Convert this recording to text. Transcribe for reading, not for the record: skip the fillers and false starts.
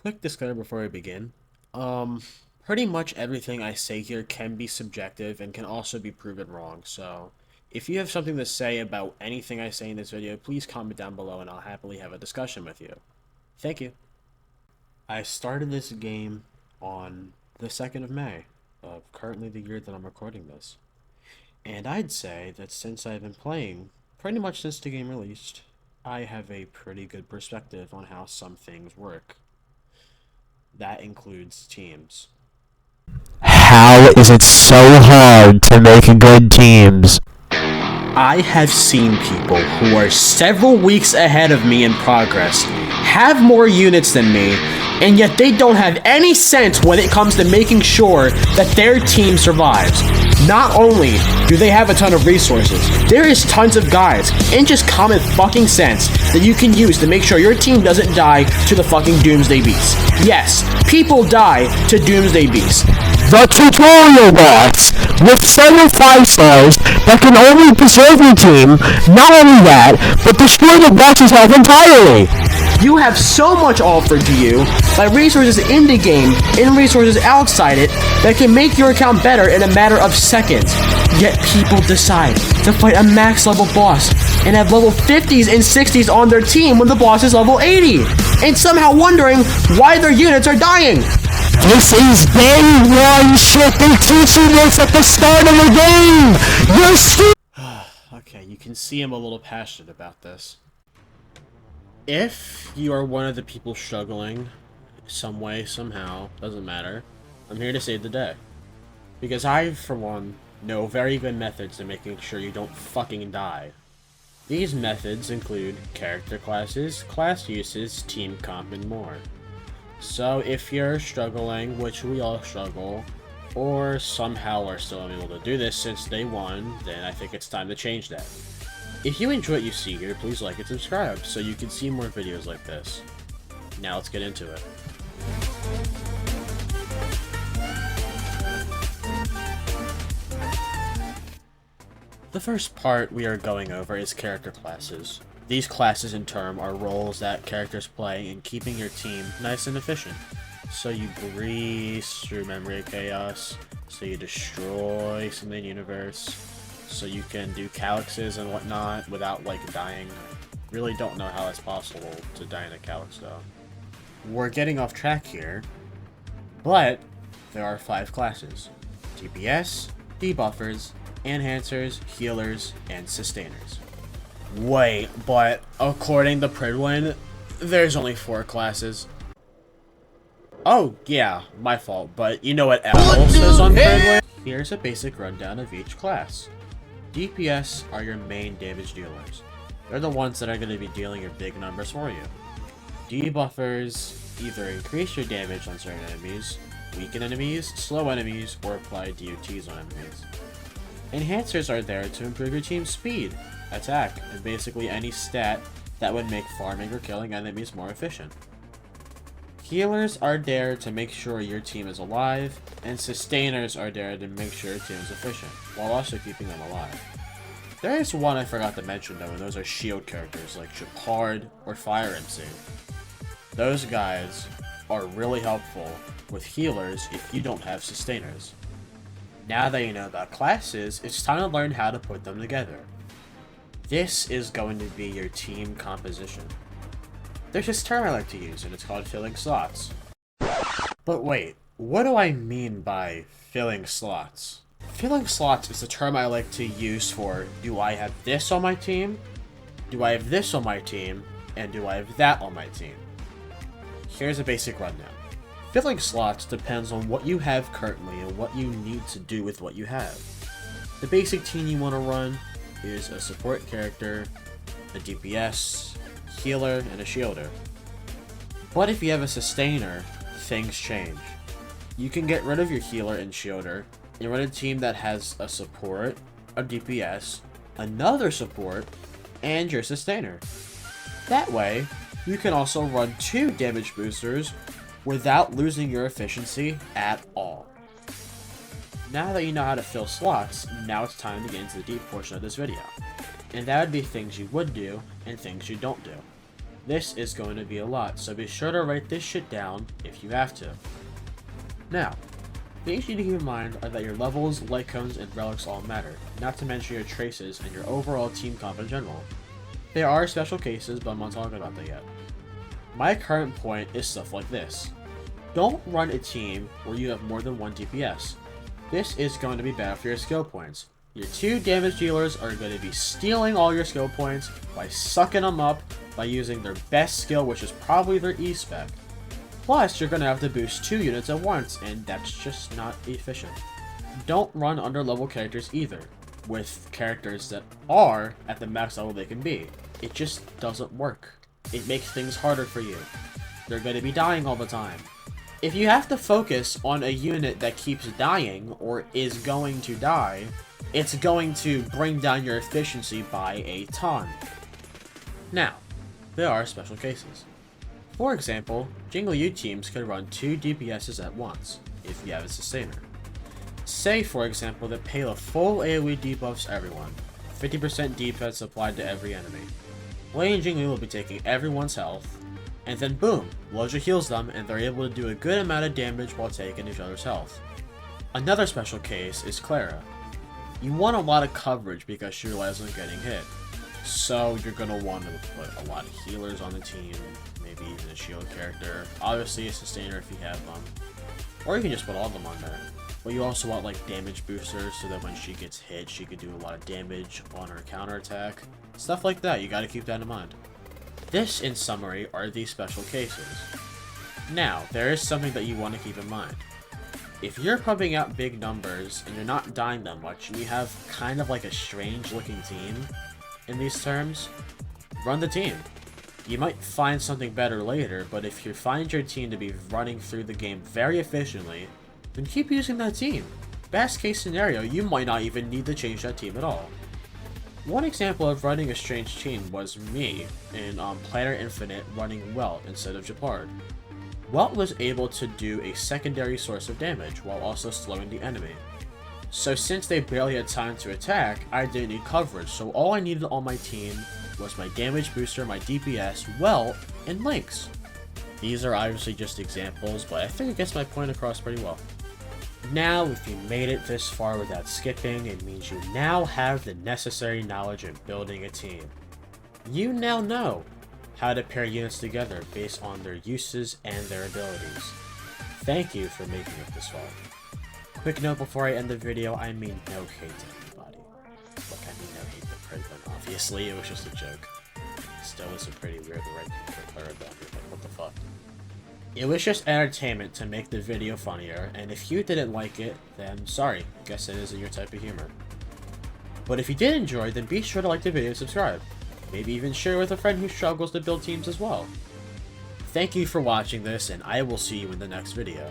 Quick disclaimer before we begin. Pretty much everything I say here can be subjective and can also be proven wrong, so if you have something to say about anything I say in this video, please comment down below and I'll happily have a discussion with you. Thank you. I started this game on the 2nd of May, of currently the year that I'm recording this. And I'd say that since I've been playing, pretty much since the game released, I have a pretty good perspective on how some things work. That includes teams. How is it so hard to make good teams? I have seen people who are several weeks ahead of me in progress, have more units than me, and yet they don't have any sense when it comes to making sure that their team survives. Not only do they have a ton of resources, there is tons of guides and just common fucking sense that you can use to make sure your team doesn't die to the fucking Doomsday Beast. Yes, people die to Doomsday Beast. The tutorial boss, with several 5 stars that can only preserve your team, not only that, but destroy the boss's health entirely. You have so much offered to you by resources in the game and resources outside it that can make your account better in a matter of seconds. Yet people decide to fight a max level boss and have level 50s and 60s on their team when the boss is level 80, and somehow wondering why their units are dying. This is day 1 shit. They teach you this at the start of the game. You're stupid. Okay, you can see I'm a little passionate about this. If you are one of the people struggling, some way, somehow, doesn't matter, I'm here to save the day. Because I, for one, know very good methods to making sure you don't fucking die. These methods include character classes, class uses, team comp, and more. So if you're struggling, which we all struggle, or somehow are still unable to do this since day 1, then I think it's time to change that. If you enjoy what you see here, please like and subscribe so you can see more videos like this. Now let's get into it. The first part we are going over is character classes. These classes in turn are roles that characters play in keeping your team nice and efficient. So you breeze through memory chaos, so you destroy some of the universe, so you can do calyxes and whatnot without like dying. Really don't know how that's possible to die in a calyx though. We're getting off track here, but there are 5 classes: DPS, debuffers, enhancers, healers, and sustainers. Wait, but according to Pridwin, there's only 4 classes. Oh, yeah, my fault, but you know what else is on Pridwin? Here's a basic rundown of each class. DPS are your main damage dealers. They're the ones that are going to be dealing your big numbers for you. Debuffers either increase your damage on certain enemies, weaken enemies, slow enemies, or apply DOTs on enemies. Enhancers are there to improve your team's speed, attack, and basically any stat that would make farming or killing enemies more efficient. Healers are there to make sure your team is alive, and sustainers are there to make sure your team is efficient, while also keeping them alive. There is one I forgot to mention though, and those are shield characters like Shepard or Fire MC. Those guys are really helpful with healers if you don't have sustainers. Now that you know about classes, it's time to learn how to put them together. This is going to be your team composition. There's this term I like to use, and it's called filling slots. But wait, what do I mean by filling slots? Filling slots is the term I like to use for, do I have this on my team? Do I have this on my team? And do I have that on my team? Here's a basic rundown. Filling slots depends on what you have currently and what you need to do with what you have. The basic team you want to run is a support character, a DPS, healer, and a shielder. But if you have a sustainer, things change. You can get rid of your healer and shielder and run a team that has a support, a DPS, another support, and your sustainer. That way, you can also run 2 damage boosters without losing your efficiency at all. Now that you know how to fill slots, now it's time to get into the deep portion of this video. And that would be things you would do and things you don't do. This is going to be a lot, so be sure to write this shit down if you have to. Now, things you need to keep in mind are that your levels, light cones, and relics all matter, not to mention your traces and your overall team comp in general. There are special cases, but I'm not talking about that yet. My current point is stuff like this. Don't run a team where you have more than 1 DPS. This is going to be bad for your skill points. Your 2 damage dealers are going to be stealing all your skill points by sucking them up by using their best skill, which is probably their E-spec. Plus, you're going to have to boost 2 units at once, and that's just not efficient. Don't run under-level characters either, with characters that are at the max level they can be. It just doesn't work. It makes things harder for you. They're going to be dying all the time. If you have to focus on a unit that keeps dying, or is going to die, it's going to bring down your efficiency by a ton. Now, there are special cases. For example, Jingle U teams could run 2 DPSs at once, if you have a sustainer. Say, for example, that Pela full AoE debuffs everyone, 50% defense applied to every enemy. Lei and Jingle will be taking everyone's health, and then boom, Loja heals them and they're able to do a good amount of damage while taking each other's health. Another special case is Clara. You want a lot of coverage because she relies on getting hit. So you're going to want to put a lot of healers on the team, maybe even a shield character, obviously a sustainer if you have them, or you can just put all of them on there. But you also want like damage boosters so that when she gets hit she could do a lot of damage on her counterattack. Stuff like that, you got to keep that in mind. This, in summary, are the special cases. Now, there is something that you want to keep in mind. If you're pumping out big numbers and you're not dying that much and you have kind of like a strange looking team in these terms, run the team. You might find something better later, but if you find your team to be running through the game very efficiently, then keep using that team. Best case scenario, you might not even need to change that team at all. One example of running a strange team was me in Planar Infinite running Welt instead of Japard. Welt was able to do a secondary source of damage while also slowing the enemy. So since they barely had time to attack, I didn't need coverage, so all I needed on my team was my damage booster, my DPS, Welt, and Lynx. These are obviously just examples, but I think it gets my point across pretty well. Now, if you made it this far without skipping, it means you now have the necessary knowledge in building a team. You now know how to pair units together based on their uses and their abilities. Thank you for making it this far. Quick note before I end the video, I mean no hate to anybody. Look, I mean no hate to Prison, obviously, it was just a joke. Still, it's a pretty weird right for Clara down here, like what the fuck. It was just entertainment to make the video funnier, and if you didn't like it, then sorry, guess it isn't your type of humor. But if you did enjoy, then be sure to like the video and subscribe. Maybe even share with a friend who struggles to build teams as well. Thank you for watching this, and I will see you in the next video.